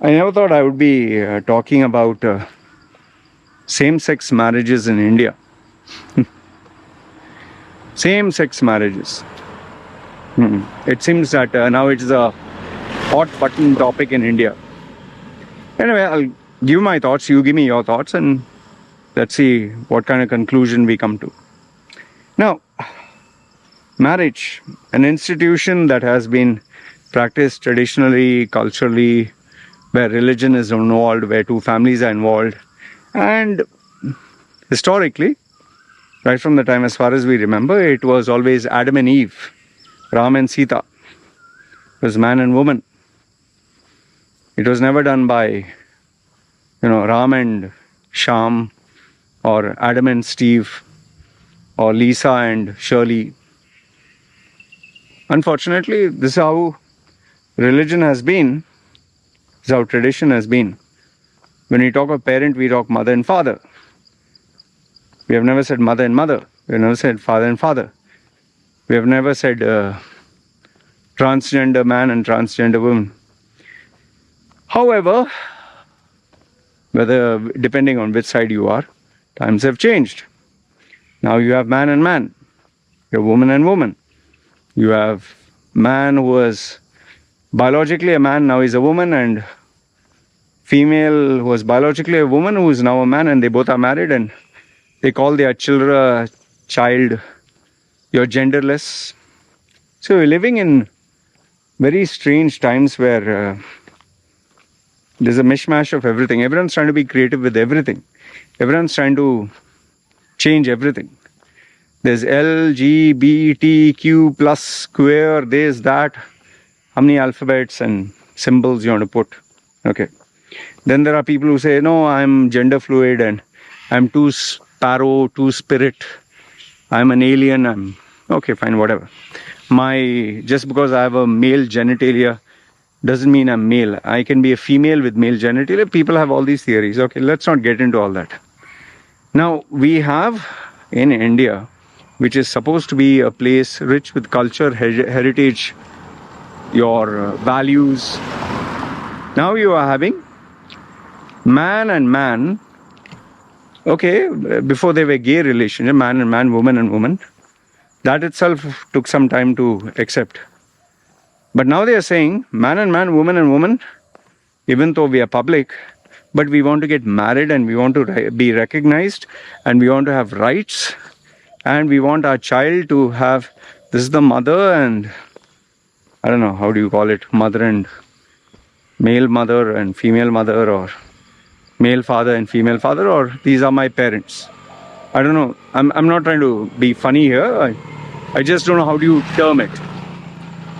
I never thought I would be talking about same-sex marriages in India. Same-sex marriages. It seems that now it's a hot-button topic in India. Anyway, I'll give my thoughts, you give me your thoughts, and let's see what kind of conclusion we come to. Now, marriage, an institution that has been practiced traditionally, culturally, where religion is involved, where two families are involved, and historically, right from the time as far as we remember, it was always Adam and Eve, Ram and Sita. It was man and woman. It was never done by, Ram and Sham, or Adam and Steve, or Lisa and Shirley. Unfortunately, this is how religion has been. This is how tradition has been. When we talk of parent, we talk mother and father. We have never said mother and mother. We have never said father and father. We have never said transgender man and transgender woman. However, depending on which side you are, times have changed. Now you have man and man. You have woman and woman. You have man who was biologically a man, now is a woman, and female who was biologically a woman who is now a man, and they both are married, and they call their child, you're genderless. So we're living in very strange times where there's a mishmash of everything. Everyone's trying to be creative with everything. Everyone's trying to change everything. There's LGBTQ plus queer, this, that. How many alphabets and symbols you want to put? Okay. Then there are people who say, no, I'm gender fluid and I'm too sparrow, too spirit. I'm an alien. Okay, fine, whatever. Just because I have a male genitalia doesn't mean I'm male. I can be a female with male genitalia. People have all these theories. Okay, let's not get into all that. Now, we have in India, which is supposed to be a place rich with culture, heritage, your values. Now you are having man and man. Okay, before they were gay relationship, man and man, woman and woman. That itself took some time to accept. But now they are saying man and man, woman and woman, even though we are public, but we want to get married and we want to be recognized and we want to have rights and we want our child to have, this is the mother and, I don't know, how do you call it, mother and male mother and female mother, or male father and female father, or these are my parents. I don't know. I'm not trying to be funny here. I just don't know how do you term it.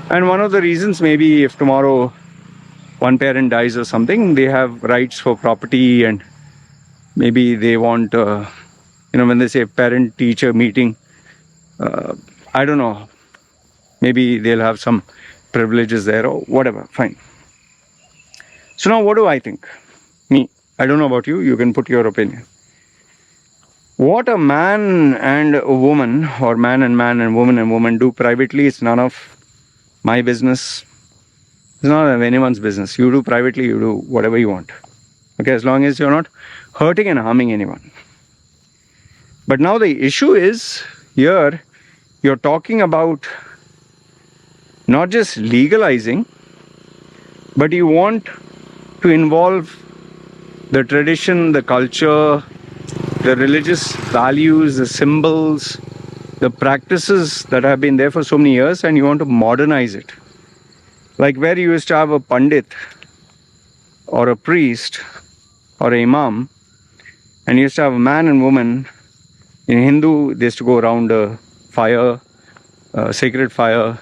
And one of the reasons, maybe if tomorrow one parent dies or something, they have rights for property, and maybe they want, when they say parent-teacher meeting, I don't know, maybe they'll have some privileges there or whatever, fine. So now what do I think? Me, I don't know about you, you can put your opinion. What a man and a woman, or man and woman do privately is none of my business. It's not of anyone's business. You do privately, you do whatever you want. Okay, as long as you're not hurting and harming anyone. But now the issue is, here, you're talking about not just legalizing, but you want to involve the tradition, the culture, the religious values, the symbols, the practices that have been there for so many years, and you want to modernize it. Like where you used to have a pandit or a priest or an imam, and you used to have a man and woman. In Hindu, they used to go around a fire, a sacred fire.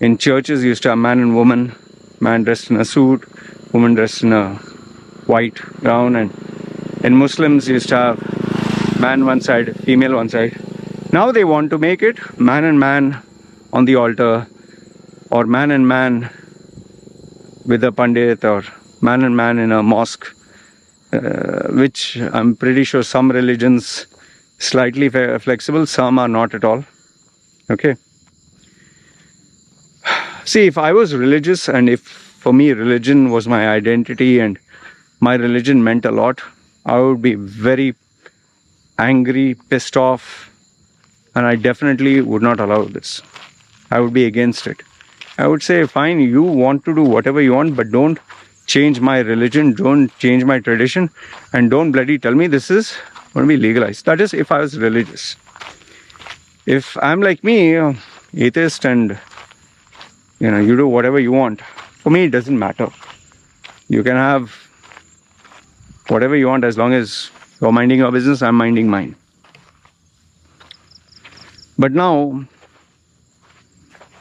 In churches, you used to have man and woman, man dressed in a suit, woman dressed in a white gown, and in Muslims, you used to have man one side, female one side. Now they want to make it man and man on the altar, or man and man with a pandit, or man and man in a mosque, which I'm pretty sure some religions slightly flexible, some are not at all. Okay. See, if I was religious and if for me religion was my identity and my religion meant a lot, I would be very angry, pissed off, and I definitely would not allow this. I would be against it. I would say, fine, you want to do whatever you want, but don't change my religion, don't change my tradition, and don't bloody tell me this is going to be legalized. That is if I was religious. If I'm like me, atheist, and you do whatever you want, for me it doesn't matter. You can have whatever you want as long as you're minding your business, I'm minding mine. But now,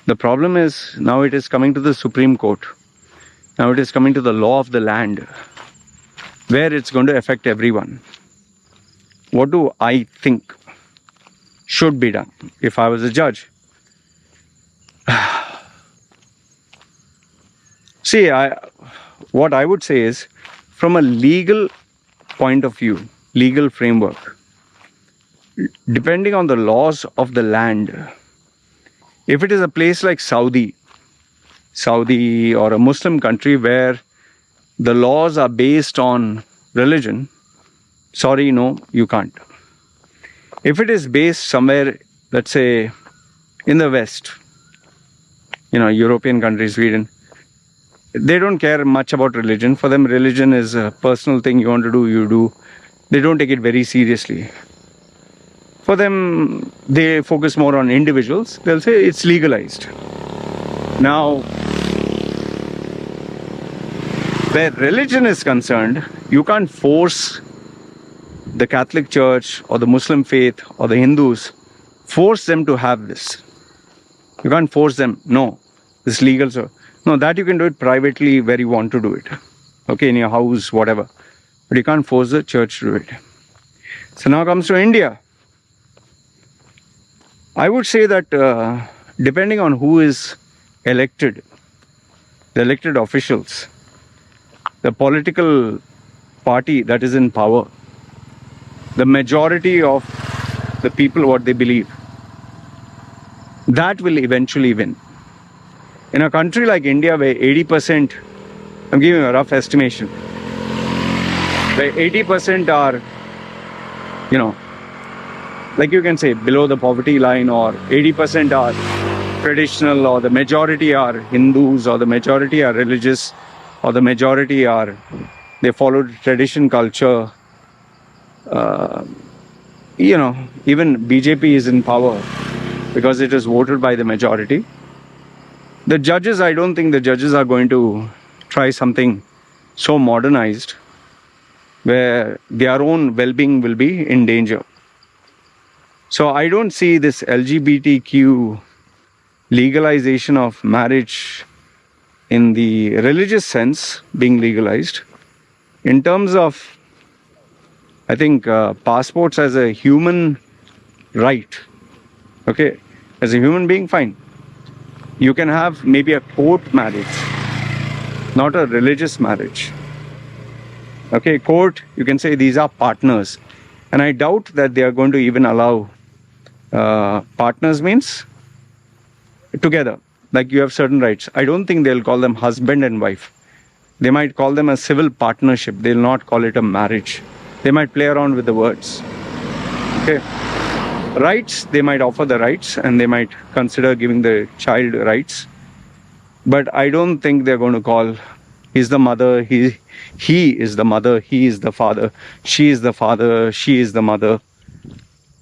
the problem is, now it is coming to the Supreme Court. Now it is coming to the law of the land, where it's going to affect everyone. What do I think should be done if I was a judge? See, what I would say is, from a legal point of view, legal framework, depending on the laws of the land, if it is a place like Saudi or a Muslim country where the laws are based on religion, sorry, no, you can't. If it is based somewhere, let's say, in the West, European countries, Sweden, they don't care much about religion. For them, religion is a personal thing. You want to do, you do. They don't take it very seriously. For them, they focus more on individuals. They'll say it's legalized. Now, where religion is concerned, you can't force the Catholic Church or the Muslim faith or the Hindus, force them to have this. You can't force them. No, it's legal. So, no, that you can do it privately where you want to do it. Okay, in your house, whatever. But you can't force the church to do it. So now comes to India. I would say that depending on who is elected, the elected officials, the political party that is in power, the majority of the people, what they believe, that will eventually win. In a country like India where 80%, I'm giving a rough estimation, where 80% are, like you can say below the poverty line, or 80% are traditional, or the majority are Hindus, or the majority are religious, or the majority they follow tradition, culture. Even BJP is in power because it is voted by the majority. The judges, I don't think the judges are going to try something so modernized where their own well-being will be in danger. So I don't see this LGBTQ legalization of marriage in the religious sense being legalized. In terms of, I think, passports as a human right, okay, as a human being, fine. You can have maybe a court marriage, not a religious marriage. Okay, court, you can say these are partners. And I doubt that they are going to even allow partners means together. Like you have certain rights. I don't think they'll call them husband and wife. They might call them a civil partnership. They'll not call it a marriage. They might play around with the words. Okay. Rights, they might offer the rights and they might consider giving the child rights. But I don't think they're going to call, he's the mother, he is the mother, he is the father, she is the father, she is the mother.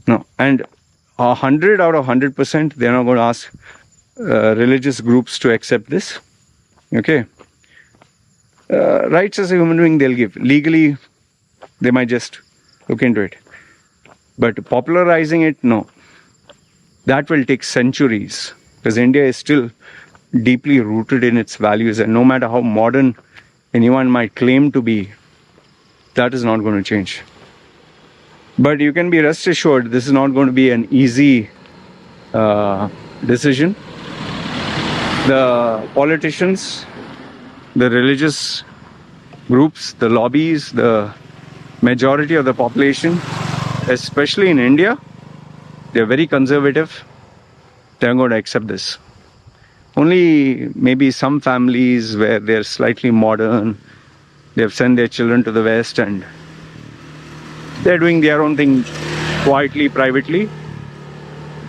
No. And 100 out of 100%, they're not going to ask religious groups to accept this. Okay. Rights as a human being, they'll give. Legally, they might just look into it. But popularizing it, no. That will take centuries, because India is still deeply rooted in its values, and no matter how modern anyone might claim to be, that is not going to change. But you can be rest assured, this is not going to be an easy decision. The politicians, the religious groups, the lobbies, the majority of the population, especially in India, they're very conservative. They're going to accept this. Only maybe some families where they're slightly modern, they've sent their children to the West and they're doing their own thing quietly, privately.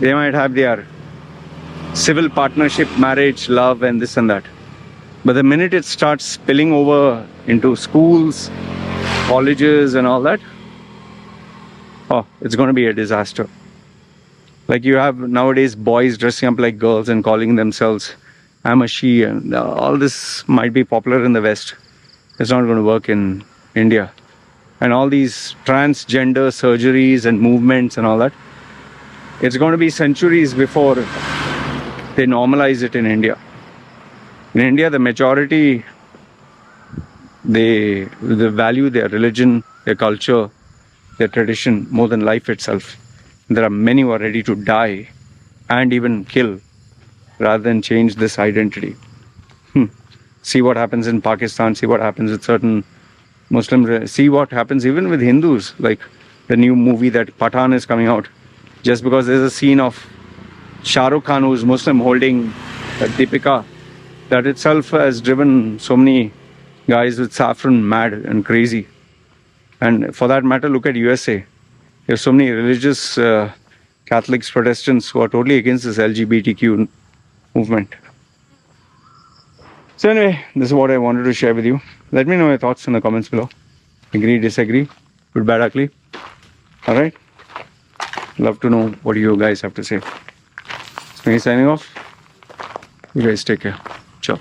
They might have their civil partnership, marriage, love, and this and that. But the minute it starts spilling over into schools, colleges, and all that, oh, it's going to be a disaster. Like you have nowadays boys dressing up like girls and calling themselves I'm a she, and all this might be popular in the West. It's not going to work in India. And all these transgender surgeries and movements and all that, it's going to be centuries before they normalize it in India. In India, the majority, they value their religion, their culture, their tradition more than life itself. There are many who are ready to die and even kill rather than change this identity. See what happens in Pakistan, see what happens with certain Muslims, see what happens even with Hindus, like the new movie that Pathan is coming out. Just because there's a scene of Shah Rukh Khan, who's Muslim, holding Deepika, that itself has driven so many guys with saffron mad and crazy. And for that matter, look at USA. There's so many religious Catholics, Protestants who are totally against this LGBTQ movement. So anyway, this is what I wanted to share with you. Let me know your thoughts in the comments below. Agree, disagree, good, bad, ugly. Alright? Love to know what you guys have to say. So me signing off. You guys take care. Ciao.